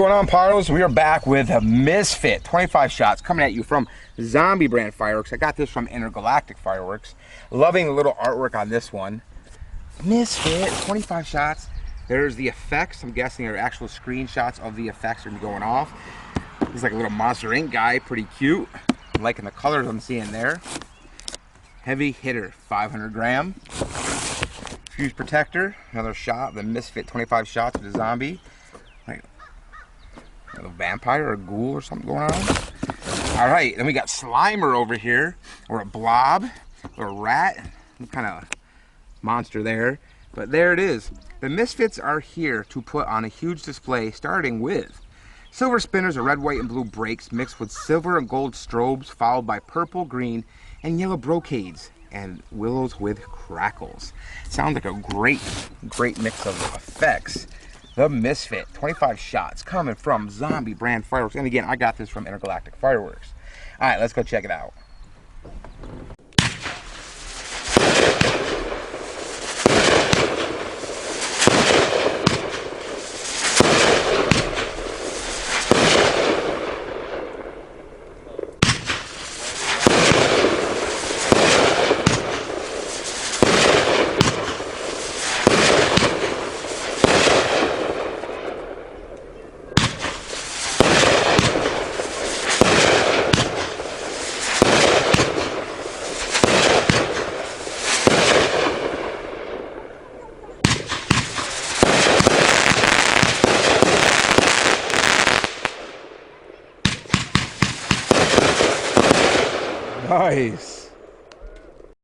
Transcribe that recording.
going on, Pyros? We are back with a Misfit 25 shots coming at you from Zombie brand fireworks. I got this from Intergalactic Fireworks. Loving the little artwork on this one. Misfit 25 shots. There's the effects. I'm guessing they're actual screenshots of the effects that are going off. He's like a little Monster Inc. guy, pretty cute. I'm liking the colors I'm seeing there. Heavy hitter, 500 gram. Fuse protector, another shot. The Misfit 25 shots with a zombie. Like a vampire or a ghoul or something going on. All right, then we got Slimer over here, or a blob, or a rat. Some kind of monster there. But there it is. The Misfits are here to put on a huge display, starting with silver spinners or red, white, and blue breaks mixed with silver and gold strobes, followed by purple, green, and yellow brocades, and willows with crackles. Sounds like a great mix of effects. The Misfit 25 shots coming from Zombie brand fireworks. And again, I got this from Intergalactic Fireworks. All right, let's go check it out. Nice.